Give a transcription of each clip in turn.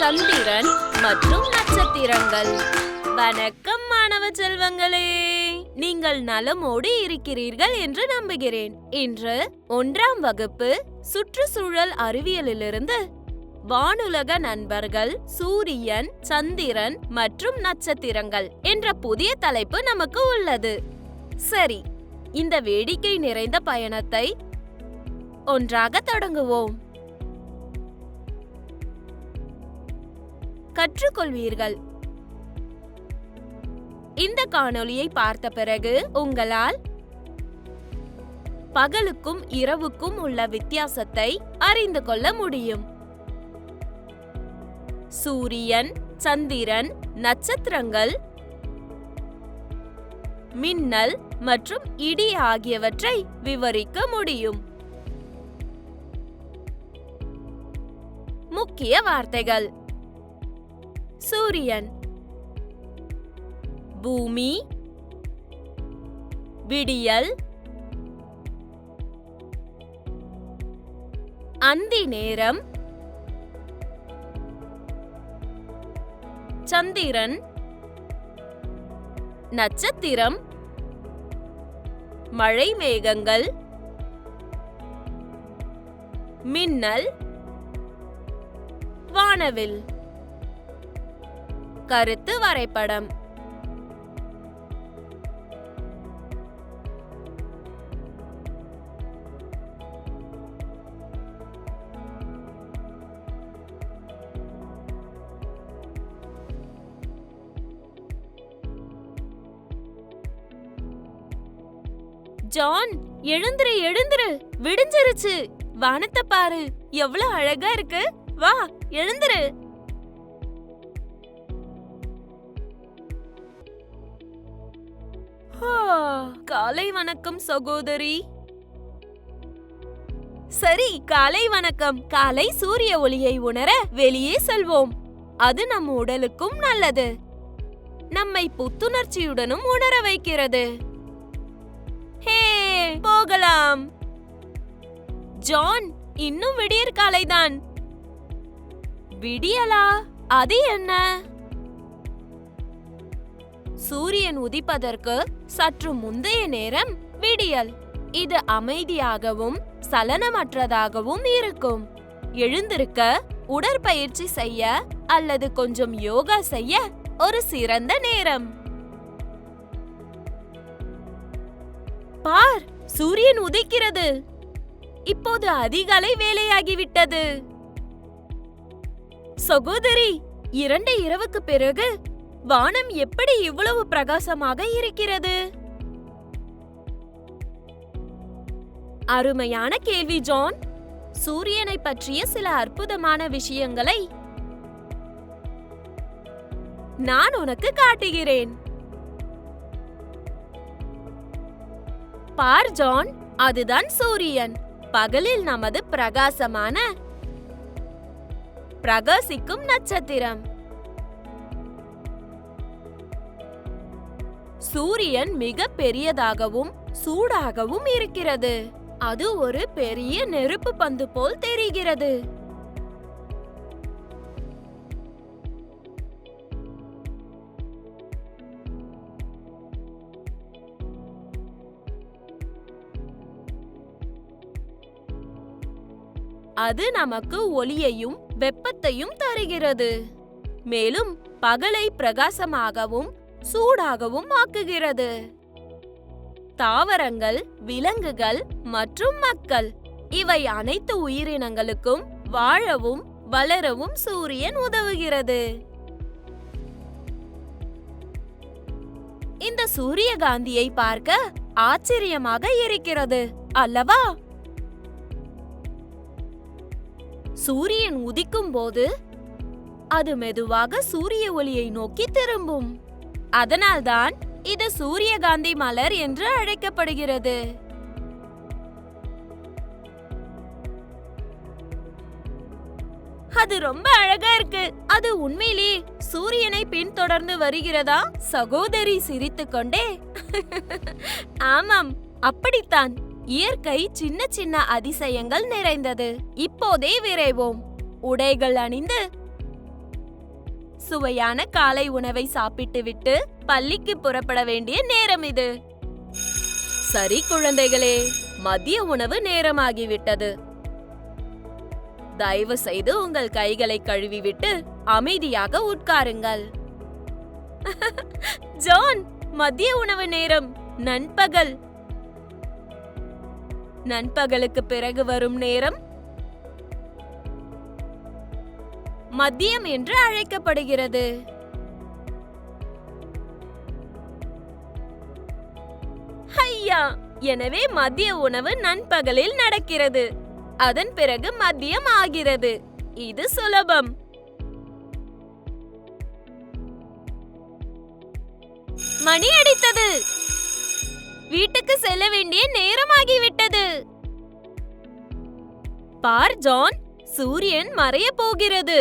சந்திரன் மற்றும் நட்சத்திரங்கள். வணக்கம் மாணவ செல்வங்களே, நீங்கள் நலமோடு இருக்கிறீர்கள் என்று நம்புகிறேன். இன்று 1ஆம் வகுப்பு சுற்றுச்சூழல் அறிவியலிலிருந்து வானுலக நண்பர்கள், சூரியன், சந்திரன் மற்றும் நட்சத்திரங்கள் என்ற புதிய தலைப்பு நமக்கு உள்ளது. சரி, இந்த வேடிக்கை நிறைந்த பயணத்தை ஒன்றாக தொடங்குவோம். கற்றுக்கொள்வீர்கள். இந்த காணொளியை பார்த்த பிறகு உங்களால் பகலுக்கும் இரவுக்கும் உள்ள வித்தியாசத்தை அறிந்து கொள்ள முடியும். சூரியன், சந்திரன், நட்சத்திரங்கள், மின்னல் மற்றும் இடி ஆகியவற்றை விவரிக்க முடியும். முக்கிய வார்த்தைகள்: சூரியன், பூமி, விடியல், அந்தி நேரம், சந்திரன், நட்சத்திரம், மழை மேகங்கள், மின்னல், வானவில். கருத்து வரைபடம். ஜான், எழுந்துரு எழுந்துரு, விடிஞ்சிருச்சு. வானத்தை பாரு, எவ்வளவு அழகா இருக்கு. வா, எழுந்துரு. காலை வணக்கம் சகோதரி. சரி, காலை வணக்கம். காலை சூரிய ஒளியை உணர வெளியே செல்வோம். அது நம் உடலுக்கும் நல்லது, நம்மை புத்துணர்ச்சியுடனும் உணர வைக்கிறது. ஹே, போகலாம். ஜான், இன்னும் விடியற் காலைதான். விடியலா? அது என்ன? சூரியன் உதிப்பதற்கு சற்று முந்தைய நேரம் விடியல். இது அமைதியாகவும் சலனமற்றதாகவும் இருக்கும். எழுந்திருக்க, உடற்பயிற்சி செய்ய அல்லது கொஞ்சம் யோகா செய்ய ஒரு சிறந்த நேரம். பார், சூரியன் உதிக்கிறது. இப்போது அதிகாலை வேலையாகிவிட்டது. சகோதரி, 2 இரவுக்கு பிறகு வானம் எப்படி இவ்வளவு பிரகாசமாக இருக்கிறது? அருமையான கேள்வி ஜான். சூரியனை பற்றிய சில அற்புதமான விஷயங்களை நான் உனக்கு காட்டுகிறேன். பார் ஜான், அதுதான் சூரியன். பகலில் நமது பிரகாசிக்கும் நட்சத்திரம். சூரியன் மிக பெரியதாகவும் சூடாகவும் இருக்கிறது. அது ஒரு பெரிய நெருப்பு பந்து போல் தெரிகிறது. அது நமக்கு ஒளியையும் வெப்பத்தையும் தருகிறது. மேலும் பகலை பிரகாசமாகவும் சூடாகவும் ஆக்குகிறது. தாவரங்கள், விலங்குகள் மற்றும் மக்கள், இவை அனைத்து உயிரினங்களுக்கும் வாழவும் வளரவும் சூரியன் உதவுகிறது. இந்த சூரியகாந்தியை பார்க்க ஆச்சரியமாக இருக்கிறது அல்லவா? சூரியன் உதிக்கும் போது அது மெதுவாக சூரிய ஒளியை நோக்கி திரும்பும். அதனால்தான் இது சூரியகாந்தி மலர் என்று அழைக்கப்படுகிறது. அது ரொம்ப அழகா இருக்கு. அது உண்மையிலே சூரியனை பின்தொடர்ந்து வருகிறதா? சகோதரி சிரித்துக்கொண்டே ஆமாம், அப்படித்தான். இயற்கை சின்ன சின்ன அதிசயங்கள் நிறைந்தது. இப்போதே விரைவோம். உடைகள் அணிந்து சுவையான காலை உணவை சாப்பிட்டு விட்டு பள்ளிக்கு புறப்பட வேண்டிய நேரம் இது. சரி குழந்தைகளே, மதிய உணவு நேரமாகிவிட்டது. தயவு செய்து உங்கள் கைகளை கழுவிவிட்டு அமைதியாக உட்காருங்கள். ஜான், மதிய உணவு நேரம் நண்பகல். நண்பகலுக்கு பிறகு வரும் நேரம் மதியம் என்று அழைக்கப்படுகிறது. ஐயா, எனவே மதிய உணவு நண்பகலில் நடக்கிறது. அதன் பிறகு மதியம் ஆகிறது. இது சுலபம். மணி அடித்தது. வீட்டுக்கு செல்ல வேண்டிய நேரமாகிவிட்டது. பார் ஜான், சூரியன் மறைய போகிறது.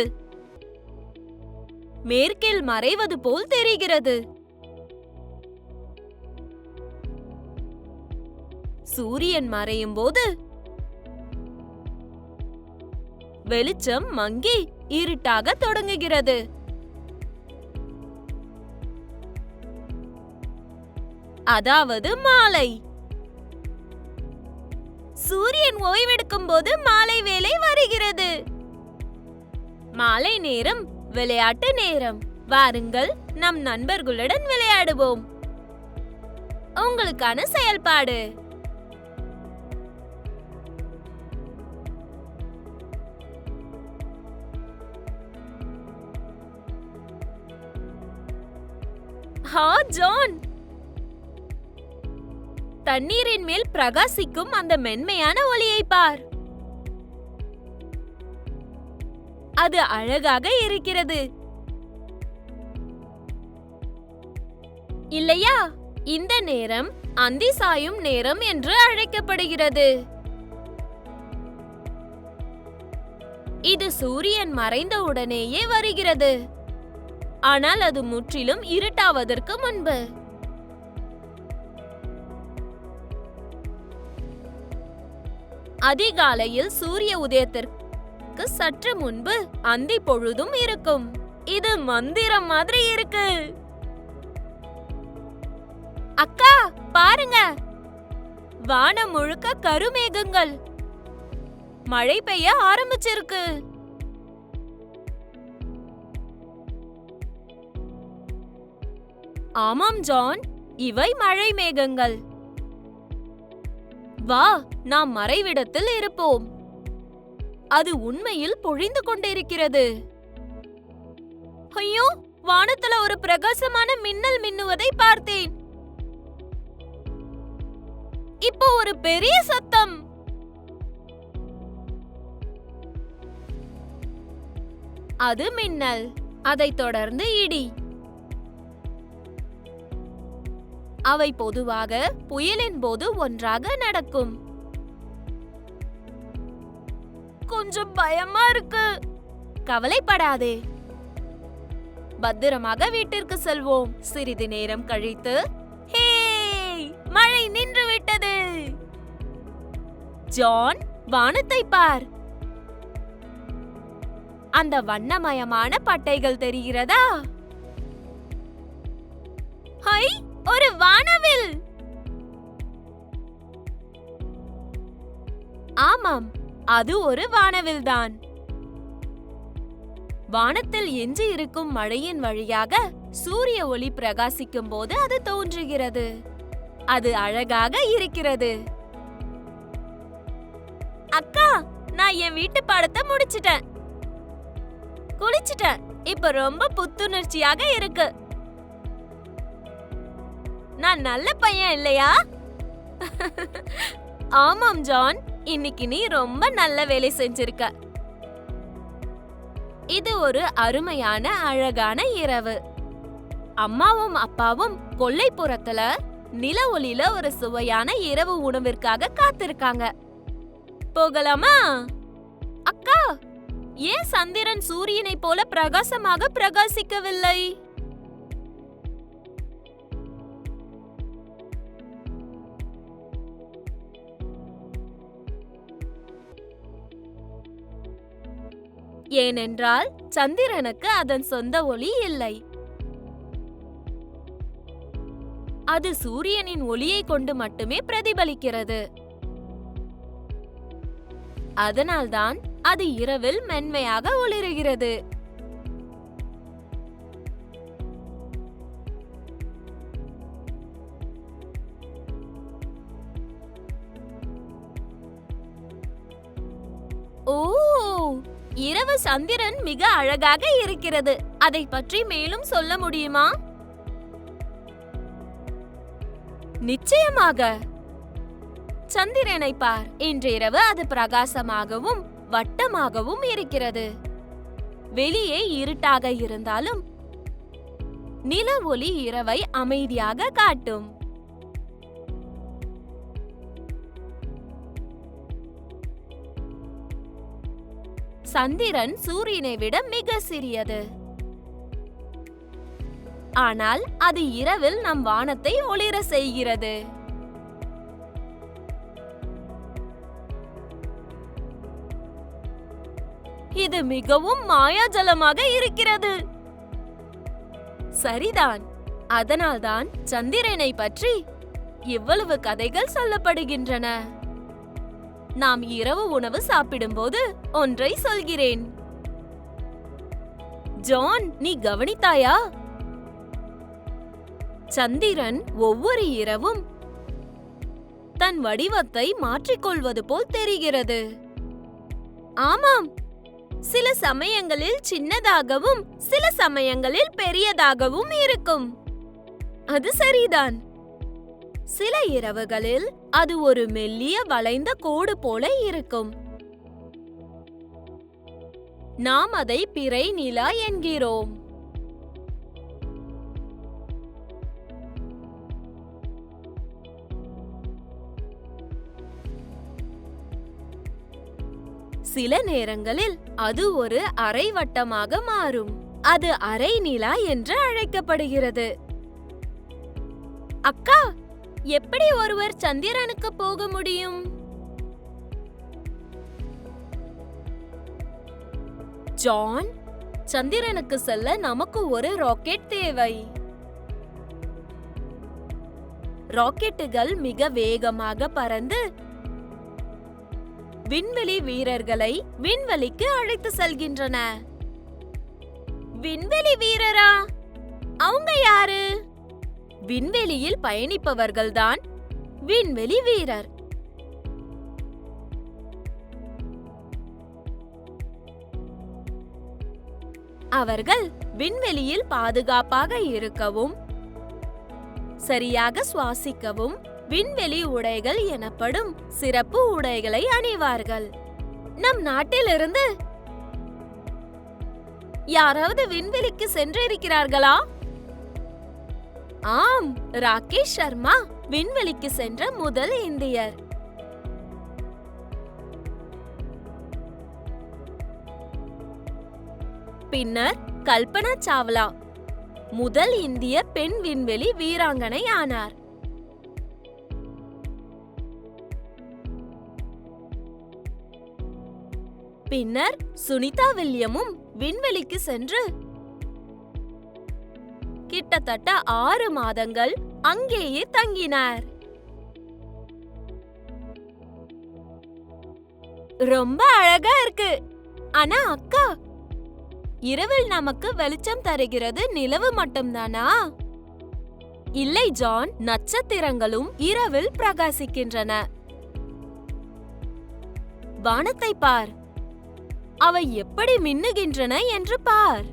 மேற்கில் மறைவது போல் தெரிகிறது. சூரியன் மறையும் போது வெளிச்சம் மங்கி இருட்டாக தொடங்குகிறது. அதாவது மாலை. சூரியன் ஓய்வெடுக்கும் போது மாலை வேளை வருகிறது. மாலை நேரம் விளையாட்டு நேரம். வாருங்கள், நம் நண்பர்களுடன் விளையாடுவோம். உங்களுக்கான செயல்பாடு. ஜான், தண்ணீரின் மேல் பிரகாசிக்கும் அந்த மென்மையான ஒளியை பார். அது அழகாக இருக்கிறது இல்லையா? இந்த நேரம் அந்தி சாயும் நேரம் என்று அழைக்கப்படுகிறது. இது சூரியன் மறைந்த உடனேயே வருகிறது. ஆனால் அது முற்றிலும் இருட்டாவதற்கு முன்பு. அதிகாலையில் சூரிய உதயத்திற்கு சற்று முன்பு அந்தி பொழுதும் இருக்கும். இது மந்திரம் மாதிரி இருக்கு. அக்கா, பாருங்க, வானம் முழுக்க கருமேகங்கள். மழை பெய்ய ஆரம்பிச்சிருக்கு. ஆமாம் ஜான், இவை மழை மேகங்கள். வா, நாம் மறைவிடத்தில் இருப்போம். அது உண்மையில் பொழிந்து கொண்டிருக்கிறது. ஐயோ, வானத்துல ஒரு பிரகாசமான மின்னல் மின்னுவதை பார்த்தேன். இப்போ ஒரு பெரிய சத்தம். அது மின்னல். அதைத் தொடர்ந்து இடி. அவை பொதுவாக புயலின் போது ஒன்றாக நடக்கும். கொஞ்சம் பயமா இருக்கு. கவலைப்படாதே, பத்திரமாக வீட்டிற்கு செல்வோம். சிறிது நேரம் கழித்து, ஹே, மழை நின்று விட்டது. ஜான், வானத்தை பார். அந்த வண்ணமயமான பட்டைகள் தெரிகிறதா? ஹை, ஒரு வானவில். ஆமாம், அது ஒரு வானவில் தான். வானத்தில் எஞ்சி இருக்கும் மழையின் வழியாக சூரிய ஒளி பிரகாசிக்கும் போது அது தோன்றுகிறது. அது அழகாக இருக்கிறது. அக்கா, நான் என் வீட்டு பாடத்தை முடிச்சிட்டேன். குளிச்சிட்டேன். இப்ப ரொம்ப புத்துணர்ச்சியாக இருக்கு. நான் நல்ல பையன் இல்லையா? ஆமாம் ஜான், இன்னைக்கு நீ ரொம்ப நல்ல வேலை செஞ்சிருக்க. இது ஒரு அருமையான அழகான இரவு. அம்மாவும் அப்பாவும் கொல்லைப்புறத்துல நில ஒளியில ஒரு சுவையான இரவு உணவிற்காக காத்திருக்காங்க. போகலாமா? அக்கா, ஏன் சந்திரன் சூரியனை போல பிரகாசமாக பிரகாசிக்கவில்லை? ஏனென்றால் சந்திரனுக்கு அதன் சொந்த ஒளி இல்லை. அது சூரியனின் ஒளியை கொண்டு மட்டுமே பிரதிபலிக்கிறது. அதனால்தான் அது இரவில் மென்மையாக ஒளிருகிறது. ஓ, இரவு சந்திரன் மிக அழகாக இருக்கிறது. அதை பற்றி மேலும் சொல்ல முடியுமா? நிச்சயமாக. சந்திரனை பார். இன்றிரவு அது பிரகாசமாகவும் வட்டமாகவும் இருக்கிறது. வெளியே இருட்டாக இருந்தாலும் நில ஒளி இரவை அமைதியாக காட்டும். சந்திரன் சூரியனை விட மிக சிறியது. ஆனால் அது இரவில் நம் வானத்தை ஒளிர செய்கிறது. இது மிகவும் மாயாஜலமாக இருக்கிறது. சரிதான். அதனால்தான் சந்திரனை பற்றி இவ்வளவு கதைகள் சொல்லப்படுகின்றன. நாம் இரவு உணவு சாப்பிடும்போது ஒன்றை சொல்கிறேன். ஜான், நீ கவனித்தாயா? சந்திரன் ஒவ்வொரு இரவும் தன் வடிவத்தை மாற்றிக்கொள்வது போல் தெரிகிறது. ஆமாம், சில சமயங்களில் சின்னதாகவும் சில சமயங்களில் பெரியதாகவும் இருக்கும். அது சரிதான். சில இரவுகளில் அது ஒரு மெல்லிய வளைந்த கோடு போல இருக்கும். நாம் அதை பிறை நிலா என்கிறோம். சில நேரங்களில் அது ஒரு அரை வட்டமாக மாறும். அது அரை நிலா என்று அழைக்கப்படுகிறது. அக்கா, எப்படி ஒருவர் சந்திரனுக்கு போக முடியும்? ஜான், சந்திரனுக்கு செல்ல நமக்கு ஒரு ராக்கெட் தேவை. ராக்கெட்டுகள் மிக வேகமாக பறந்து விண்வெளி வீரர்களை விண்வெளிக்கு அழைத்து செல்கின்றன. விண்வெளி வீரரா? அவங்க யாரு? விண்வெளியில் பயணிப்பவர்கள்தான் விண்வெளி வீரர். அவர்கள் விண்வெளியில் பாதுகாப்பாக இருக்கவும் சரியாக சுவாசிக்கவும் விண்வெளி உடைகள் எனப்படும் சிறப்பு உடைகளை அணிவார்கள். நம் நாட்டிலிருந்து யாராவது விண்வெளிக்கு சென்றிருக்கிறார்களா? ஆம், ராகேஷ் சர்மா விண்வெளிக்கு சென்ற முதல் இந்தியர். பின்னர் கல்பனா சாவ்லா முதல் இந்திய பெண் விண்வெளி வீராங்கனை ஆனார். பின்னர் சுனிதா வில்லியமும் விண்வெளிக்கு சென்று கிட்டத்தட்ட 6 மாதங்கள் அங்கேயே தங்கினார். ரொம்ப அழகா இருக்கு. ஆனா அக்கா, இரவில் நமக்கு வெளிச்சம் தருகிறது நிலவு மட்டும்தானா? இல்லை ஜான், நட்சத்திரங்களும் இரவில் பிரகாசிக்கின்றன. வானத்தை பார், அவை எப்படி மின்னுகின்றன என்று பார்.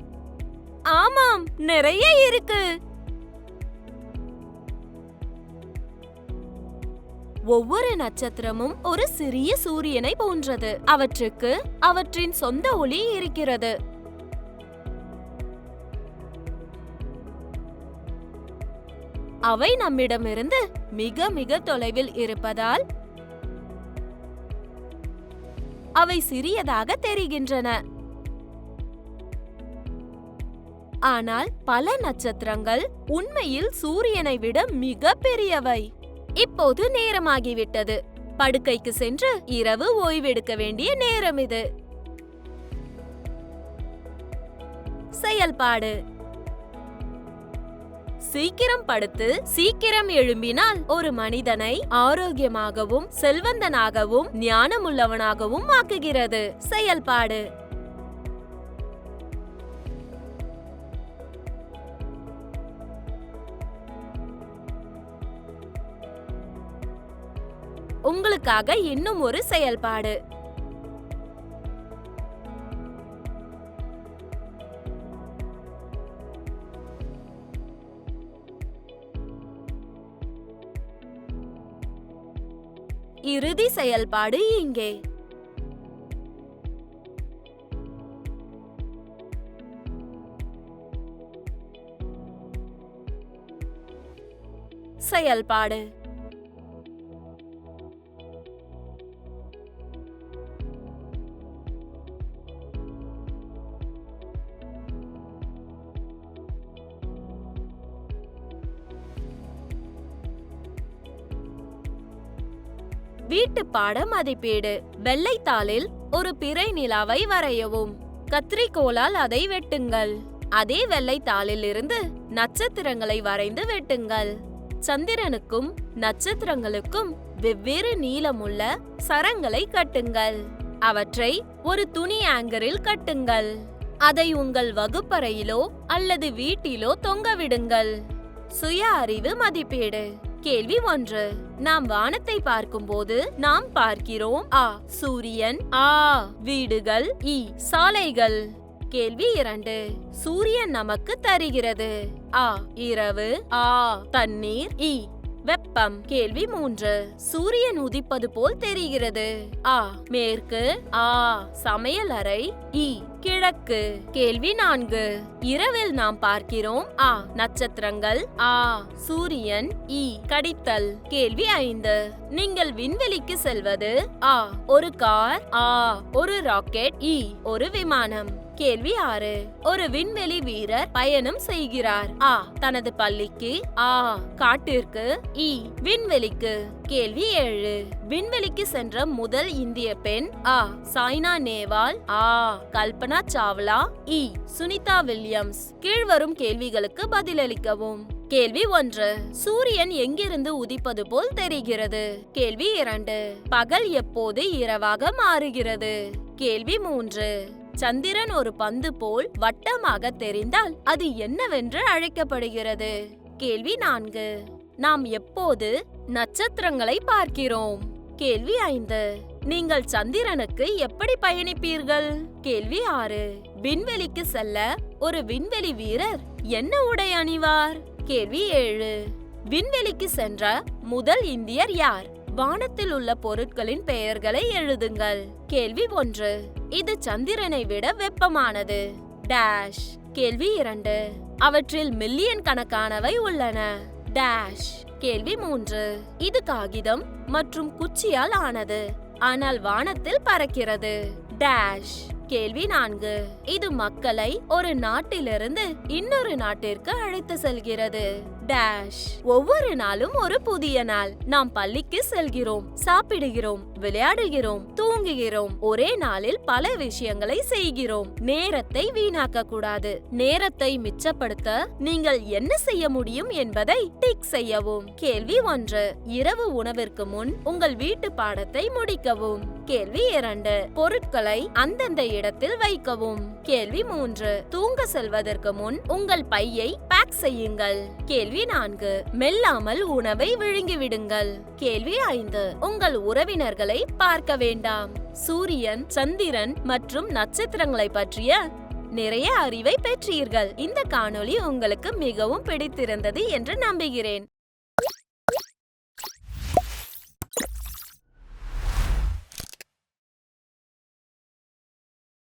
ஆமாம், நிறைய இருக்கு. ஒவ்வொரு நட்சத்திரமும் ஒரு சிறிய சூரியனை போன்றது. அவற்றுக்கு அவற்றின் சொந்த ஒளி இருக்கிறது. அவை நம்மிடமிருந்து மிக மிக தொலைவில் இருப்பதால் அவை சிறியதாக தெரிகின்றன. ஆனால் பல நட்சத்திரங்கள் உண்மையில் சூரியனை விட மிக பெரியவை. இப்போது நேரமாகிவிட்டது. படுக்கைக்கு சென்று இரவு ஓய்வெடுக்க வேண்டிய நேரம் இது. செயல்பாடு. சீக்கிரம் படுத்து சீக்கிரம் எழும்பினால் ஒரு மனிதனை ஆரோக்கியமாகவும் செல்வந்தனாகவும் ஞானமுள்ளவனாகவும் ஆக்குகிறது. செயல்பாடு. உங்களுக்காக இன்னும் ஒரு செயல்பாடு. இறுதி செயல்பாடு இங்கே. செயல்பாடு. வீட்டு பாட மதிப்பீடு. வெள்ளைத்தாளில் ஒரு பிறை நிலாவை வரையவும். கத்திரிக்கோலால் அதை வெட்டுங்கள். அதே வெள்ளைத்தாளில் இருந்து நட்சத்திரங்களை வரைந்து வெட்டுங்கள். சந்திரனுக்கும் நட்சத்திரங்களுக்கும் வெவ்வேறு நீளமுள்ள சரங்களை கட்டுங்கள். அவற்றை ஒரு துணி ஆங்கரில் கட்டுங்கள். அதை உங்கள் வகுப்பறையிலோ அல்லது வீட்டிலோ தொங்கவிடுங்கள். சுய அறிவு மதிப்பீடு. கேள்வி 1. நாம் வானத்தை பார்க்கும்போது நாம் பார்க்கிறோம் ஆ. சூரியன், ஆ. வீடுகள், இ. சாலைகள். கேள்வி 2. சூரியன் நமக்கு தருகிறது ஆ. இரவு, ஆ. தண்ணீர், இ. வெப்பம். கேள்வி 3. சூரியன் உதிப்பது போல் தெரிகிறது ஆ. மேற்கு, ஆ. சமையலறை, இ. கிழக்கு. கேள்வி 4. இரவில் நாம் பார்க்கிறோம் ஆ. நட்சத்திரங்கள், ஆ. சூரியன், இ. கடித்தல். கேள்வி 5. நீங்கள் விண்வெளிக்கு செல்வது ஆ. ஒரு கார், ஆ. ஒரு ராக்கெட், இ. ஒரு விமானம். கேள்வி 6. ஒரு விண்வெளி வீரர் பயணம் செய்கிறார் ஆ. தனது பள்ளிக்கு, ஆ. காட்டிற்கு, இ. விண்வெளிக்கு. கேள்வி 7. விண்வெளிக்கு சென்ற முதல் இந்திய பெண் ஆ. சாய்னா நேவால், ஆ. கல்பனா சாவ்லா, இ. சுனிதா வில்லியம்ஸ். கீழ்வரும் கேள்விகளுக்கு பதிலளிக்கவும். கேள்வி 1. சூரியன் எங்கிருந்து உதிப்பது போல் தெரிகிறது? கேள்வி 2. பகல் எப்போது இரவாக மாறுகிறது? கேள்வி 3. சந்திரன் ஒரு பந்து போல் வட்டமாக தெரிந்தால் அது என்னவென்று அழைக்கப்படுகிறது? கேள்வி 4. நாம் எப்போது நட்சத்திரங்களை பார்க்கிறோம்? கேள்வி 5. நீங்கள் சந்திரனுக்கு எப்படி பயணிப்பீர்கள்? கேள்வி 6. விண்வெளிக்கு செல்ல ஒரு விண்வெளி வீரர் என்ன உடை அணிவார்? கேள்வி 7. விண்வெளிக்கு சென்ற முதல் இந்தியர் யார்? வானத்தில் உள்ள பொருட்களின் பெயர்களை எழுதுங்கள். கேள்வி 1. இது சந்திரனை விட வெப்பமானது டேஷ். கேள்வி 2. அவற்றில் மில்லியன் கணக்கானவை உள்ளன டேஷ். கேள்வி 3. இது காகிதம் மற்றும் குச்சியால் ஆனது, ஆனால் வானத்தில் பறக்கிறது டேஷ். கேள்வி 4. இது மக்களை ஒரு நாட்டிலிருந்து இன்னொரு நாட்டிற்கு அழைத்து செல்கிறது டேஷ். ஒவ்வொரு நாளும் ஒரு புதிய நாள். நாம் பள்ளிக்கு செல்கிறோம், சாப்பிடுகிறோம், விளையாடுகிறோம், தூங்குகிறோம். ஒரே நாளில் பல விஷயங்களை செய்கிறோம். நேரத்தை வீணாக்க கூடாது. நேரத்தை மிச்சப்படுத்த நீங்கள் என்ன செய்ய முடியும் என்பதை டிக் செய்யவும். கேள்வி 1. இரவு உணவிற்கு முன் உங்கள் வீட்டு பாடத்தை முடிக்கவும். கேள்வி 2. பொருட்களை அந்தந்த இடத்தில் வைக்கவும். கேள்வி 3. தூங்க செல்வதற்கு முன் உங்கள் பையை பேக் செய்யுங்கள். கேள்வி 4. மெல்லாமல் உணவை விழுங்கிவிடுங்கள். கேள்வி 5. உங்கள் உறவினர்களை பார்க்க வேண்டாம். சூரியன், சந்திரன் மற்றும் நட்சத்திரங்களை பற்றிய நிறைய அறிவை பெற்றீர்கள். இந்த காணொளி உங்களுக்கு மிகவும் பிடித்திருந்தது என்று நம்புகிறேன்.